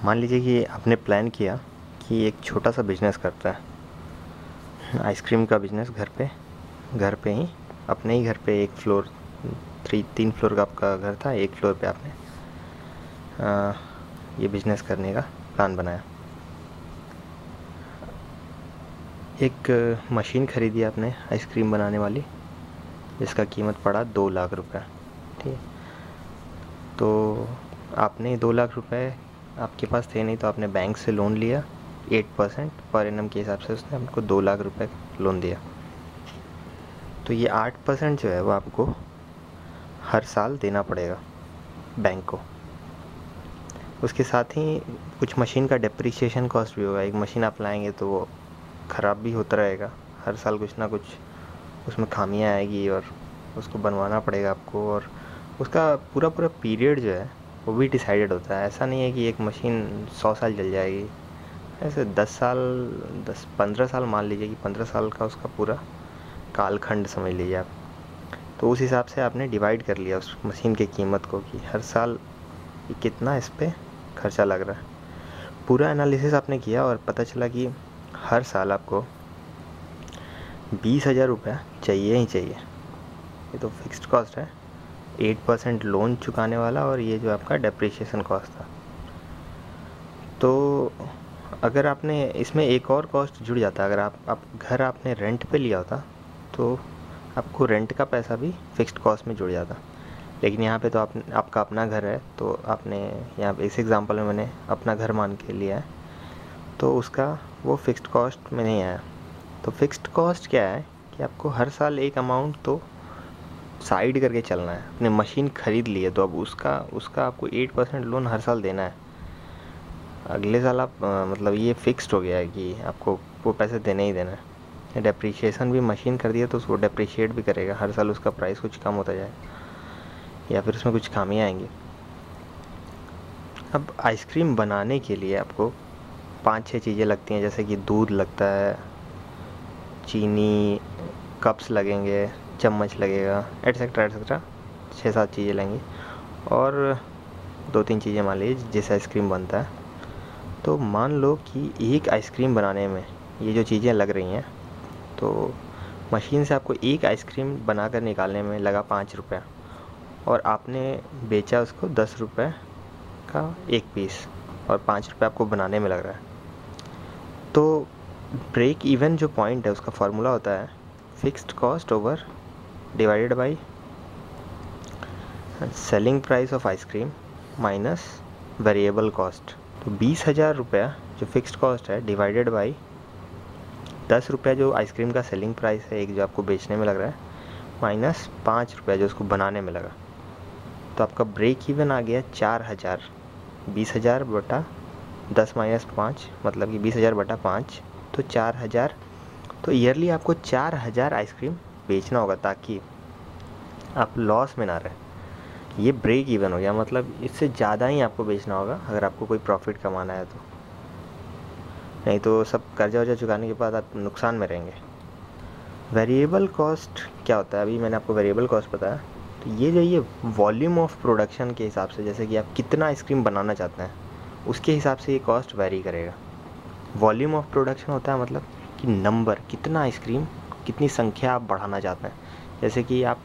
मान लीजिए कि आपने प्लान किया कि एक छोटा सा बिजनेस करता है, आइसक्रीम का बिजनेस घर पे ही, अपने ही घर पे एक फ्लोर, 3 फ्लोर का आपका घर था, एक फ्लोर पे आपने ये बिजनेस करने का प्लान बनाया। एक मशीन ख़रीदी आपने आइसक्रीम बनाने वाली, जिसका कीमत पड़ा 2 लाख रुपए। ठीक है, तो आपने 2 लाख रुपए आपके पास थे नहीं, तो आपने बैंक से लोन लिया 8% पर एनम के हिसाब से उसने आपको 2 लाख रुपए लोन दिया। तो ये 8% जो है वो आपको हर साल देना पड़ेगा बैंक को। उसके साथ ही कुछ मशीन का डेप्रिसिएशन कॉस्ट भी होगा। एक मशीन आप लाएंगे तो वो ख़राब भी होता रहेगा, हर साल कुछ ना कुछ उसमें खामियां आएगी और उसको बनवाना पड़ेगा आपको, और उसका पूरा पीरियड जो है वो भी डिसाइडेड होता है। ऐसा नहीं है कि एक मशीन 100 साल चल जाएगी, ऐसे 10-15 साल मान लीजिए कि 15 साल का उसका पूरा कालखंड समझ लीजिए आप। तो उस हिसाब से आपने डिवाइड कर लिया उस मशीन की कीमत को कि हर साल कितना इस पर खर्चा लग रहा है। पूरा एनालिसिस आपने किया और पता चला कि हर साल आपको 20,000 रुपये चाहिए ही चाहिए। ये तो फिक्स्ड कॉस्ट है, 8% लोन चुकाने वाला, और ये जो आपका डेप्रिसिएशन कॉस्ट था। तो अगर आपने इसमें एक और कॉस्ट जुड़ जाता, अगर आप घर आपने रेंट पे लिया होता तो आपको रेंट का पैसा भी फिक्स्ड कॉस्ट में जुड़ जाता। लेकिन यहाँ पे तो आपका अपना घर है, तो आपने यहाँ पे इस एग्ज़ाम्पल में मैंने अपना घर मान के लिया है, तो उसका वो फिक्स्ड कॉस्ट में नहीं आया। तो फिक्स्ड कॉस्ट क्या है कि आपको हर साल एक अमाउंट तो साइड करके चलना है। अपने मशीन ख़रीद लिए तो अब उसका आपको 8% लोन हर साल देना है। अगले साल आप मतलब ये फिक्स्ड हो गया है कि आपको वो पैसे देने ही देना है। डेप्रिसिएशन भी मशीन कर दिया तो उसको डेप्रिशिएट भी करेगा, हर साल उसका प्राइस कुछ कम होता जाए या फिर उसमें कुछ खामियां आएंगी। अब आइसक्रीम बनाने के लिए आपको 5-6 चीज़ें लगती हैं, जैसे कि दूध लगता है, चीनी, कप्स लगेंगे, चम्मच लगेगा, एट्सेट्रा 6-7 चीज़ें लगेंगी, और 2-3 चीज़ें मान लीजिए जिससे आइसक्रीम बनता है। तो मान लो कि एक आइसक्रीम बनाने में ये जो चीज़ें लग रही हैं, तो मशीन से आपको एक आइसक्रीम बनाकर निकालने में लगा 5 रुपये, और आपने बेचा उसको 10 रुपये का एक पीस, और 5 रुपये आपको बनाने में लग रहा है। तो ब्रेक इवन जो पॉइंट है उसका फार्मूला होता है fixed cost over divided by selling price of ice cream minus variable cost. तो 20,000 रुपया जो फिक्स्ड कॉस्ट है डिवाइडेड बाई 10 रुपया जो आइसक्रीम का सेलिंग प्राइस है, एक जो आपको बेचने में लग रहा है, माइनस 5 रुपया जो उसको बनाने में लगा। तो आपका ब्रेक इवन आ गया 4,000। 20,000 बटा 10 माइनस 5 मतलब कि 20,000 बटा 5, तो 4,000। तो ईयरली आपको 4,000 आइसक्रीम बेचना होगा ताकि आप लॉस में ना रहे। ये ब्रेक इवन हो गया, मतलब इससे ज़्यादा ही आपको बेचना होगा अगर आपको कोई प्रॉफिट कमाना है तो, नहीं तो सब कर्जा वर्जा चुकाने के बाद आप नुकसान में रहेंगे। वेरिएबल कॉस्ट क्या होता है, अभी मैंने आपको वेरिएबल कॉस्ट बताया। तो ये वॉल्यूम ऑफ प्रोडक्शन के हिसाब से, जैसे कि आप कितना आइसक्रीम बनाना चाहते हैं उसके हिसाब से ये कॉस्ट वेरी करेगा। वॉल्यूम ऑफ प्रोडक्शन होता है मतलब कि नंबर, कितना आइसक्रीम, कितनी संख्या आप बढ़ाना चाहते हैं। जैसे कि आप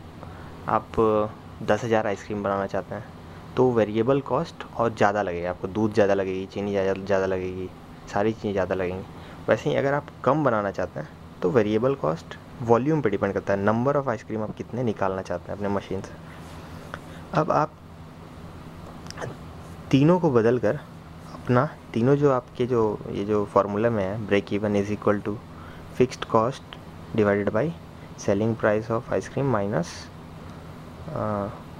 10,000 आइसक्रीम बनाना चाहते हैं तो वेरिएबल कॉस्ट और ज़्यादा लगेगा, आपको दूध ज़्यादा लगेगी, चीनी ज़्यादा लगेगी, सारी चीज़ें ज़्यादा लगेंगी। वैसे ही अगर आप कम बनाना चाहते हैं तो वेरिएबल कॉस्ट वॉल्यूम पे डिपेंड करता है, नंबर ऑफ़ आइसक्रीम आप कितने निकालना चाहते हैं अपने मशीन से। अब आप तीनों को बदल कर अपना तीनों जो आपके ये जो फार्मूला में है, break even is equal to fixed cost divided by selling price of ice cream minus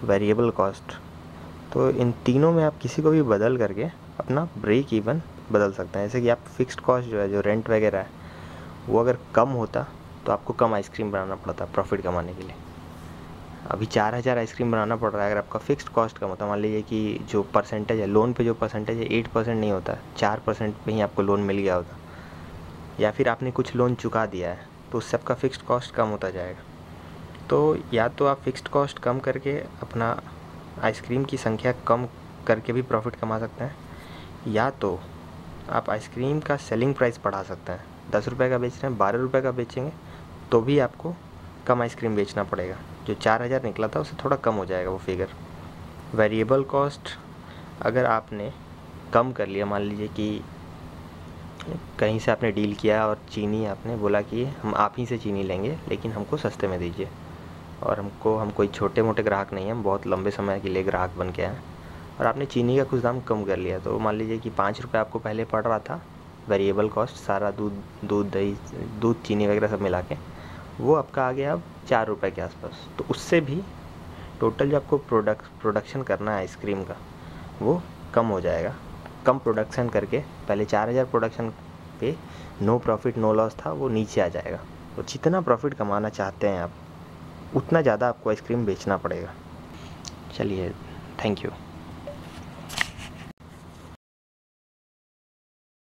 variable cost. तो इन तीनों में आप किसी को भी बदल करके अपना ब्रेक इवन बदल सकते हैं। जैसे कि आप फिक्स्ड कॉस्ट जो है, जो रेंट वगैरह है, वो अगर कम होता तो आपको कम आइसक्रीम बनाना पड़ता प्रॉफिट कमाने के लिए। अभी 4,000 आइसक्रीम बनाना पड़ रहा है, अगर आपका फिक्स्ड कॉस्ट कम होता, मान लीजिए कि जो परसेंटेज है लोन पे, जो परसेंटेज है 8% नहीं होता, 4% पे ही आपको लोन मिल गया होता, या फिर आपने कुछ लोन चुका दिया है, तो उससे आपका फिक्स्ड कॉस्ट कम होता जाएगा। तो या तो आप फिक्स्ड कॉस्ट कम करके अपना आइसक्रीम की संख्या कम करके भी प्रॉफिट कमा सकते हैं, या तो आप आइसक्रीम का सेलिंग प्राइस बढ़ा सकते हैं, 10 रुपये का बेच रहे हैं 12 रुपये का बेचेंगे तो भी आपको कम आइसक्रीम बेचना पड़ेगा, जो 4000 निकला था उससे थोड़ा कम हो जाएगा वो फिगर। वेरिएबल कॉस्ट अगर आपने कम कर लिया, मान लीजिए कि कहीं से आपने डील किया और चीनी आपने बोला कि हम आप ही से चीनी लेंगे लेकिन हमको सस्ते में दीजिए, और हम कोई छोटे मोटे ग्राहक नहीं हैं, हम बहुत लंबे समय के लिए ग्राहक बन के आए हैं, और आपने चीनी का कुछ दाम कम कर लिया, तो मान लीजिए कि 5 रुपये आपको पहले पड़ रहा था वेरिएबल कॉस्ट, सारा दूध दही दूध चीनी वगैरह सब मिला के, वो आपका आ गया अब 4 रुपये के आसपास। तो उससे भी टोटल जो आपको प्रोडक्शन करना है आइसक्रीम का वो कम हो जाएगा। कम प्रोडक्शन करके पहले 4000 प्रोडक्शन पे नो प्रॉफिट नो लॉस था, वो नीचे आ जाएगा। तो जितना प्रॉफिट कमाना चाहते हैं आप उतना ज़्यादा आपको आइसक्रीम बेचना पड़ेगा। चलिए, थैंक यू।